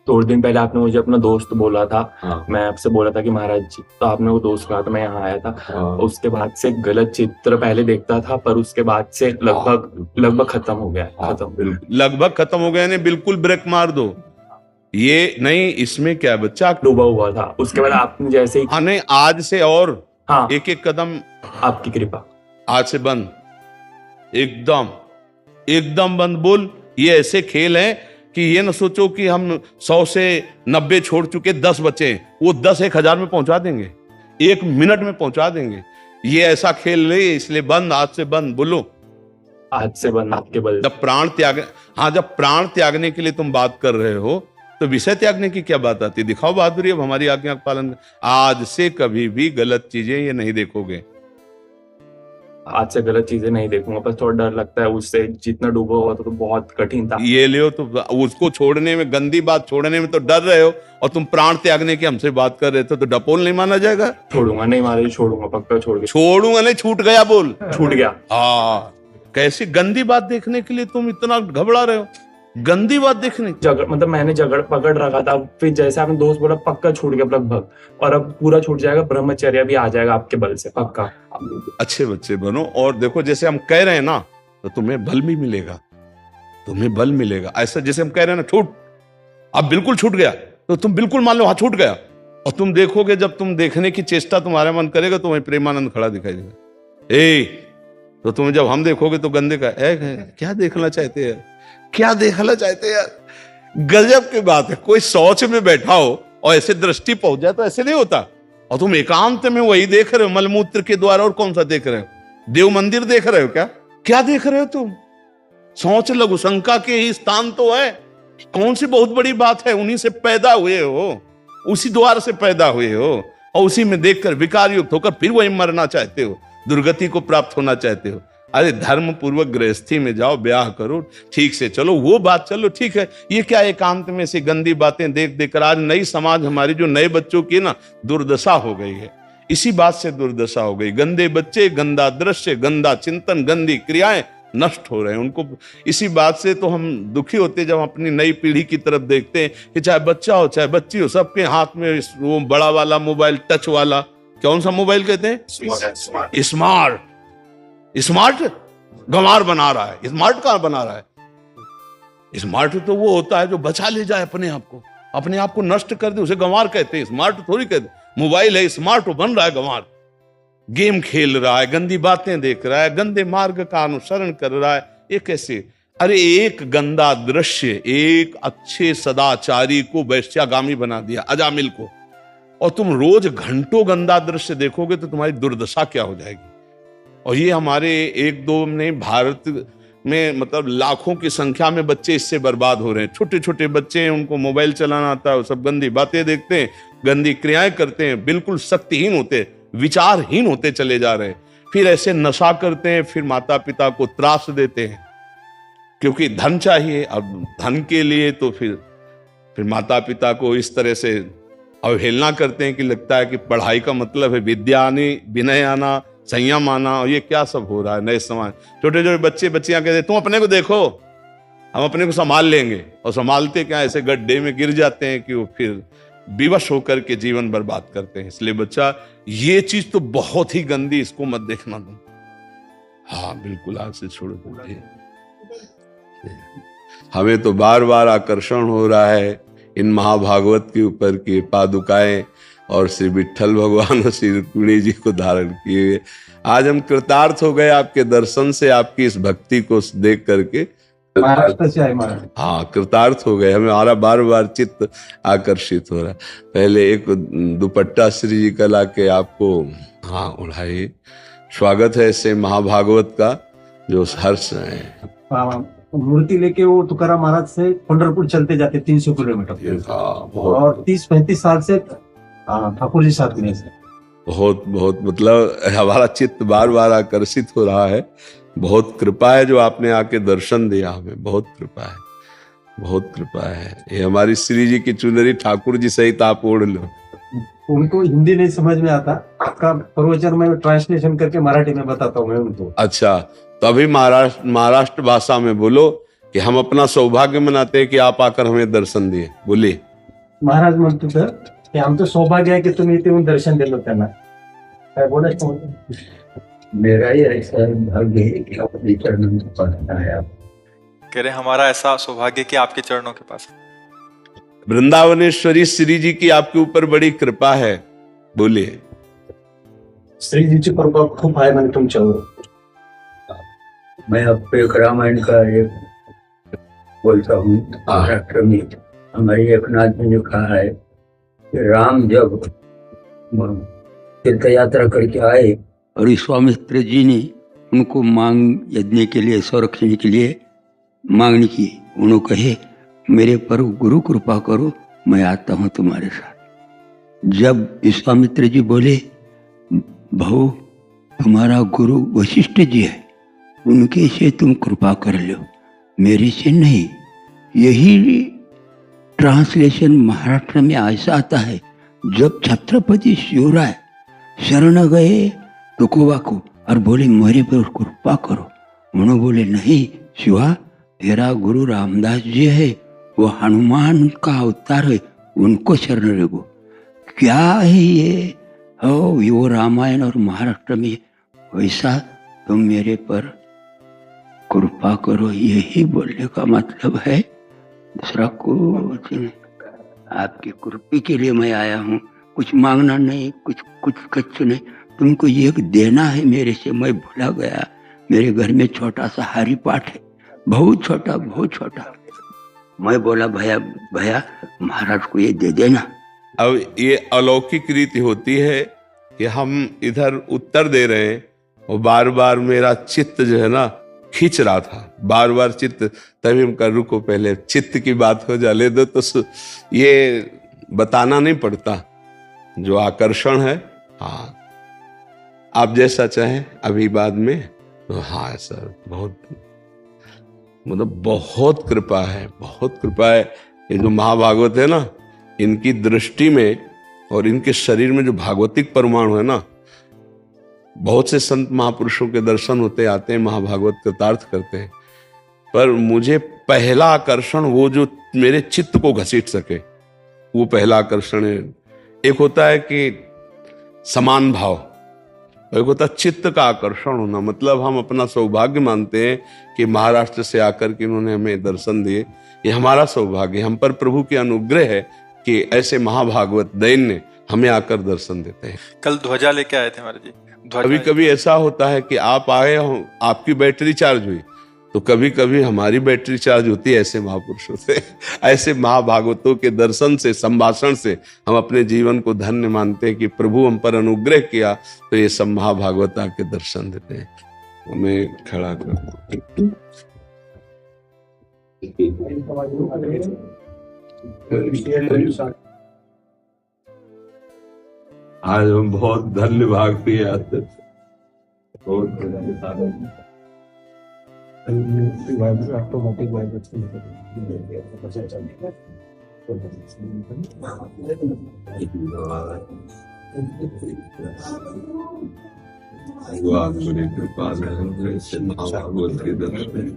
थोड़े दिन पहले आपने मुझे अपना दोस्त बोला था। हाँ। मैं आपसे बोला था कि महाराज जी, तो आपने वो दोस्त कहा था, मैं यहाँ आया था। हाँ। उसके बाद से गलत चित्र पहले देखता था, पर उसके बाद से लगभग खत्म हो गया। खत्म, लगभग खत्म हो गया। बिल्कुल ब्रेक मार दो। ये नहीं, इसमें क्या बच्चा डूबा हुआ था। उसके बाद आपने जैसे ही, हाँ नहीं, आज से और हाँ, एक एक कदम आपकी कृपा, आज से बंद, एकदम एकदम बंद। बोल, ये ऐसे खेल हैं कि ये न सोचो कि हम 100 से 90 छोड़ चुके, 10 बचे, वो 10 1000 में पहुंचा देंगे, 1 मिनट में पहुंचा देंगे। ये ऐसा खेल नहीं, इसलिए बंद, आज से बंद। बोलो, आज से बंद आपके बल। जब प्राण त्याग, हाँ, जब प्राण त्यागने के लिए तुम बात कर रहे हो तो विषय त्यागने की क्या बात आती है? दिखाओ बहादुरी, अब हमारी आज्ञा का पालन। आज से कभी भी गलत चीजें ये नहीं देखोगे। आज से गलत चीजें नहीं देखूंगा, बस थोड़ा डर लगता है उससे। जितना डूबा हुआ था तो बहुत कठिन था। ये लियो तो उसको छोड़ने में, गंदी बात छोड़ने में तो डर रहे हो, और तुम प्राण त्यागने की हमसे बात कर रहे थे, तो डपोल नहीं माना जाएगा। छोड़ूंगा नहीं महाराज, छोड़ूंगा, पक्का छोड़ूंगा नहीं, छूट गया बोल। छूट गया। हाँ, कैसी गंदी बात देखने के लिए तुम इतना घबरा रहे हो? गंदी बात देखने, मतलब मैंने पकड़ रखा था, फिर जैसे आपने दोस्त बोला पक्का छूट गया लगभग, और अब पूरा छूट जाएगा। ब्रह्मचर्य भी आ जाएगा आपके बल से, पक्का। अच्छे बच्चे बनो। और देखो, जैसे हम कह रहे हैं ना, तो तुम्हें बल भी मिलेगा, तुम्हें बल मिलेगा। ऐसा जैसे हम कह रहे हैं ना, छूट, अब बिल्कुल छूट गया, तो तुम बिल्कुल मान लो हाँ छूट गया। और तुम देखोगे, जब तुम देखने की चेष्टा तुम्हारा मन करेगा, तुम्हें प्रेमानंद खड़ा दिखाई देगा। तो तुम्हें जब हम देखोगे तो गंदे का क्या देखना चाहते हैं, क्या देखना चाहते हैं यार। गजब की बात है, कोई शौच में बैठा हो और ऐसे दृष्टि पहुंच जाए तो ऐसे नहीं होता। और तुम एकांत में वही देख रहे हो, मलमूत्र के द्वारा। और कौन सा देख रहे हो? देव मंदिर देख रहे हो क्या? क्या देख रहे हो तुम? सोच लघु शंका के ही स्थान तो है। कौन सी बहुत बड़ी बात है? उन्हीं से पैदा हुए हो, उसी द्वार से पैदा हुए हो, और उसी में देखकर विकार युक्त होकर फिर वही मरना चाहते हो, दुर्गति को प्राप्त होना चाहते हो। अरे धर्म पूर्वक गृहस्थी में जाओ, ब्याह करो, ठीक से चलो, वो बात चलो, ठीक है। ये क्या एकांत में से गंदी बातें देख देकर आज नई समाज हमारी, जो नए बच्चों की ना दुर्दशा हो गई है, इसी बात से दुर्दशा हो गई। गंदे बच्चे, गंदा दृश्य, गंदा चिंतन, गंदी क्रियाएं नष्ट हो रहे हैं उनको। इसी बात से तो हम दुखी होते हैं जब अपनी नई पीढ़ी की तरफ देखते हैं कि चाहे बच्चा हो चाहे बच्ची हो, सबके हाथ में वो बड़ा वाला मोबाइल, टच वाला, कौन सा मोबाइल कहते हैं? स्मार्ट गंवार बना रहा है। स्मार्ट कहां बना रहा है? स्मार्ट तो वो होता है जो बचा ले जाए अपने आप को, अपने आप को नष्ट कर दे, उसे गंवार कहते हैं। स्मार्ट थोड़ी कहते। मोबाइल है स्मार्ट, बन रहा है गंवार। गेम खेल रहा है, गंदी बातें देख रहा है, गंदे मार्ग का अनुसरण कर रहा है। ये कैसे? अरे एक गंदा दृश्य एक अच्छे सदाचारी को वैश्यागामी बना दिया, अजामिल को। और तुम रोज घंटों गंदा दृश्य देखोगे तो तुम्हारी दुर्दशा क्या हो जाएगी। और ये हमारे एक दो नहीं, भारत में मतलब लाखों की संख्या में बच्चे इससे बर्बाद हो रहे हैं। छोटे छोटे बच्चे हैं, उनको मोबाइल चलाना आता है, वो सब गंदी बातें देखते हैं, गंदी क्रियाएं करते हैं, बिल्कुल शक्तिहीन होते, विचारहीन होते चले जा रहे हैं। फिर ऐसे नशा करते हैं, फिर माता पिता को त्रास देते हैं, क्योंकि धन चाहिए। अब धन के लिए तो फिर माता पिता को इस तरह से अवहेलना करते हैं कि लगता है कि पढ़ाई का मतलब है विद्या आनी, विनय आना, संयम आना। और ये क्या सब हो रहा है नए समाज। छोटे छोटे बच्चे बच्चियां कहते तुम अपने को देखो, हम अपने को संभाल लेंगे। और संभालते क्या, ऐसे गड्ढे में गिर जाते हैं कि वो फिर विवश होकर के जीवन बर्बाद करते हैं। इसलिए बच्चा, ये चीज तो बहुत ही गंदी, इसको मत देखना तुम। हाँ बिल्कुल, आज से छोड़ दो। हमें तो बार बार आकर्षण हो रहा है इन महाभागवत के ऊपर की पादुकाएं, और श्री विट्ठल भगवान और श्री रुक्मिणी जी को धारण किए। आज हम कृतार्थ हो गए आपके दर्शन से, आपकी इस भक्ति को देख करके। महाराष्ट्र से आए महाराज। हाँ, कृतार्थ हो गए। हमारा बार बार चित्त आकर्षित हो रहा है। पहले एक दुपट्टा श्री जी का लाके आपको हाँ उड़ाइए। स्वागत है ऐसे महाभागवत का जो हर्ष है। मूर्ति लेके वो तुकाराम महाराज से पंढरपुर चलते जाते 300 किलोमीटर, और 30-35 साल से ठाकुर जी साथ में से। बहुत बहुत मतलब हमारा चित्त बार बार आकर्षित हो रहा है। बहुत कृपा है जो आपने आके दर्शन दिया हमें, बहुत कृपा है, बहुत कृपा है। ये हमारी श्री जी की चुनरी ठाकुर जी सहित आप ओढ़ लो। उनको हिंदी नहीं समझ में आता, आपका प्रवचन में ट्रांसलेशन करके मराठी में बताता हूँ मैं उनको। अच्छा, तो अभी महाराष्ट्र भाषा में बोलो कि हम अपना सौभाग्य मनाते हैं कि आप आकर हमें दर्शन दिए। बोलिए। महाराज म्हणत होतं की आमचं सौभाग्य आहे की तुम्ही इथे येऊन दर्शन दिलं त्यांना. काय बोलायचं? मेरा ही ऐसा भाग्य है कि अपने चरणों में पड़ना है आप. कह रहे हमारा ऐसा सौभाग्य कि आपके चरणों के पास. वृंदावनेश्वरी श्री जी की आपके ऊपर बड़ी कृपा है, बोलिए. श्रीजीची कृपा खूप आहे म्हणे तुमच्यावर. मैं आपको एक रामायण का एक बोलता हूँ. महाराष्ट्र में हमारी एक नाथ ने जो कहा है कि राम जब तीर्थ यात्रा करके आए और विश्वामित्र जी ने उनको मांग यज्ञ के लिए, संरक्षण के लिए मांगनी की. उन्होंने कहे मेरे पर गुरु कृपा करो, मैं आता हूँ तुम्हारे साथ. जब विश्वामित्र जी बोले भाऊ तुम्हारा गुरु वशिष्ठ जी है, उनके से तुम कृपा कर लो, मेरे से नहीं. यही ट्रांसलेशन महाराष्ट्र में ऐसा आता है. जब छत्रपति शिवराय शरण गए तुकोबा को और बोले मेरे पर कृपा करो, उन्होंने बोले नहीं शिवा, तेरा गुरु रामदास जी है, वो हनुमान का अवतार है, उनको शरण लगो. क्या है ये? वो रामायण और महाराष्ट्र में वैसा तुम मेरे पर कृपा करो, यही बोलने का मतलब है. दूसरा कुछ नहीं. आपकी कृपा के लिए मैं आया हूँ, कुछ मांगना नहीं, कुछ नहीं. तुमको ये देना है मेरे से. मैं भूला गया, मेरे घर में छोटा सा हरि पाठ है, बहुत छोटा. मैं बोला भैया महाराज को ये दे देना. अब ये अलौकिक रीति होती है कि हम इधर उत्तर दे रहे हैं और बार बार मेरा चित्त जो है ना खींच रहा था, बार बार चित्त. तभी हम कर रुको, पहले चित्त की बात हो जाने दो. तो ये बताना नहीं पड़ता जो आकर्षण है. हाँ, आप जैसा चाहें अभी बाद में. तो हाँ सर, बहुत मतलब बहुत कृपा है, बहुत कृपा है. ये जो महाभागवत है ना, इनकी दृष्टि में और इनके शरीर में जो भागवतिक परमाणु है ना, बहुत से संत महापुरुषों के दर्शन होते आते हैं, महाभागवत कृतार्थ करते हैं. पर मुझे पहला आकर्षण वो जो मेरे चित्त को घसीट सके, वो पहला आकर्षण है. एक होता है कि समान भाव, एक होता है चित्त का आकर्षण होना. मतलब हम अपना सौभाग्य मानते हैं कि महाराष्ट्र से आकर के इन्होंने हमें दर्शन दिए. ये हमारा सौभाग्य, हम पर प्रभु की अनुग्रह है कि ऐसे महाभागवत दैन्य हमें आकर दर्शन देते हैं. कल ध्वजा लेके आए थे महाराज जी. कभी कभी ऐसा होता है कि आप आए हो, आपकी बैटरी चार्ज हुई, तो कभी कभी हमारी बैटरी चार्ज होती है. ऐसे महापुरुषों से, ऐसे महाभागवतों के दर्शन से, संभाषण से हम अपने जीवन को धन्य मानते हैं कि प्रभु हम पर अनुग्रह किया, तो ये सब महाभागवत आके दर्शन देते हैं. हमें खड़ा कर. आज हम बहुत धन्य भाग पे आते, बहुत भगवान बड़ी कृपा से महाभागवत के दर्शन.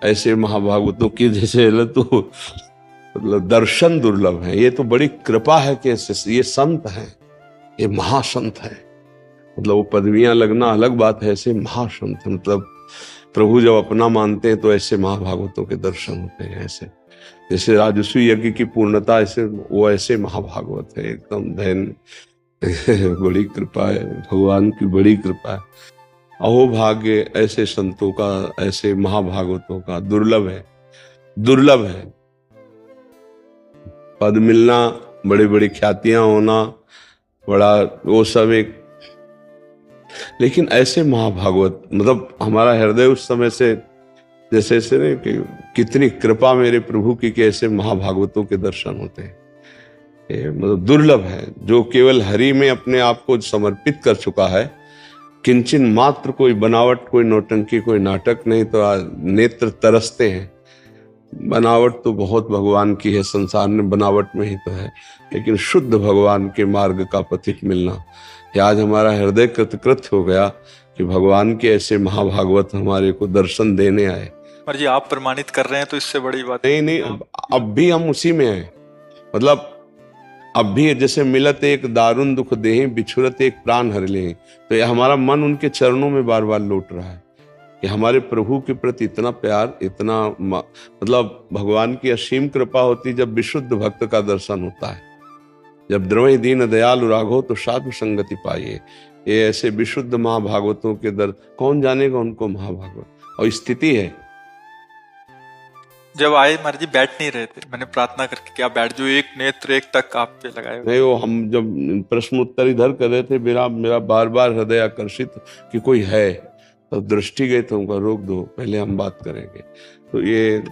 ऐसे महाभागवतों की जैसे तो मतलब दर्शन दुर्लभ है. ये तो बड़ी कृपा है कि ये संत हैं, ये महासंत है. मतलब वो पदवियां लगना अलग बात है, ऐसे महासंत है. मतलब प्रभु जब अपना मानते हैं तो ऐसे महाभागवतों के दर्शन होते हैं. ऐसे जैसे राजस्वी यज्ञ की पूर्णता, ऐसे वो ऐसे महाभागवत है, एकदम धैर्य. बड़ी कृपा है, भगवान की बड़ी कृपा है. अहो भाग्य ऐसे संतों का, ऐसे महाभागवतों का दुर्लभ है, दुर्लभ है. पद मिलना, बड़ी बड़ी ख्यातियां होना, बड़ा वो सब एक. लेकिन ऐसे महाभागवत, मतलब हमारा हृदय उस समय से जैसे ऐसे नहीं कि कितनी कृपा मेरे प्रभु की कि ऐसे महाभागवतों के दर्शन होते हैं. मतलब दुर्लभ है. जो केवल हरि में अपने आप को समर्पित कर चुका है, किंचन मात्र कोई बनावट, कोई नौटंकी, कोई नाटक नहीं, तो नेत्र तरसते हैं बनावट तो बहुत भगवान की है, संसार में बनावट में ही तो है, लेकिन शुद्ध भगवान के मार्ग का पथिक मिलना, ये आज हमारा हृदय कृतकृत हो गया कि भगवान के ऐसे महाभागवत हमारे को दर्शन देने आए। और जी आप प्रमाणित कर रहे हैं तो इससे बड़ी बात नहीं नहीं, अब भी हम उसी में हैं। मतलब अब भी जैसे मिलत एक दारुण दुख देहि, बिछुरत एक प्राण हर ले, तो ये हमारा मन उनके चरणों में बार बार लौट रहा है कि हमारे प्रभु के प्रति इतना प्यार, इतना मतलब भगवान की असीम कृपा होती जब विशुद्ध भक्त का दर्शन होता है। जब द्रवहि दीन दयालु राघो तो साधु संगति पाइए। ये ऐसे विशुद्ध महाभागवतों के दर कौन जानेगा उनको महाभागवत, और स्थिति है। जब आए महाराज जी बैठ नहीं रहे थे, मैंने प्रार्थना करके क्या बैठ जो, एक नेत्र एक टक आप पे लगाए हुए। नहीं, वो हम जब प्रश्न उत्तर इधर कर रहे थे, मेरा बार बार हृदय आकर्षित कि कोई है, तो दृष्टि गई तो उनका रोक दो, पहले हम बात करेंगे। तो ये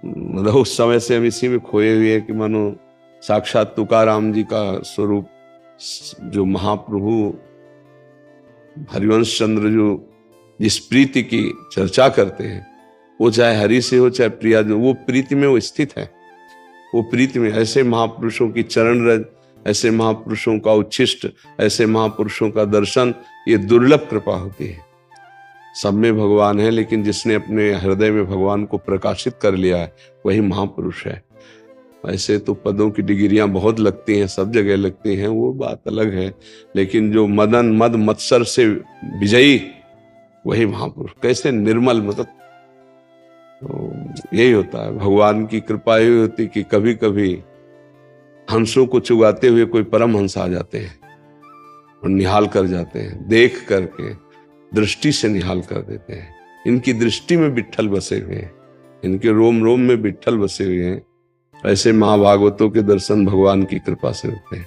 मतलब उस समय से हम इसी में खोए हुए हैं कि मानो साक्षात तुकाराम जी का स्वरूप, जो महाप्रभु हरिवंश चंद्र जो जिस प्रीति की चर्चा करते हैं, वो चाहे हरि से हो चाहे प्रिया, जो वो प्रीति में वो स्थित है। वो प्रीति में ऐसे महापुरुषों की चरण रज, ऐसे महापुरुषों का उच्छिष्ट, ऐसे महापुरुषों का दर्शन, ये दुर्लभ कृपा होती है। सब में भगवान है, लेकिन जिसने अपने हृदय में भगवान को प्रकाशित कर लिया है वही महापुरुष है। ऐसे तो पदों की डिग्रियां बहुत लगती हैं, सब जगह लगती हैं, वो बात अलग है, लेकिन जो मदन मद मत्सर से विजयी वही महापुरुष। कैसे निर्मल, मतलब तो यही होता है भगवान की कृपा। यही होती कि कभी कभी हंसों को चुगाते हुए कोई परम हंस आ जाते हैं और निहाल कर जाते हैं, देख करके दृष्टि से निहाल कर देते हैं। इनकी दृष्टि में विट्ठल बसे हुए हैं, इनके रोम रोम में विट्ठल बसे हुए हैं। ऐसे महाभागवतों के दर्शन भगवान की कृपा से होते हैं।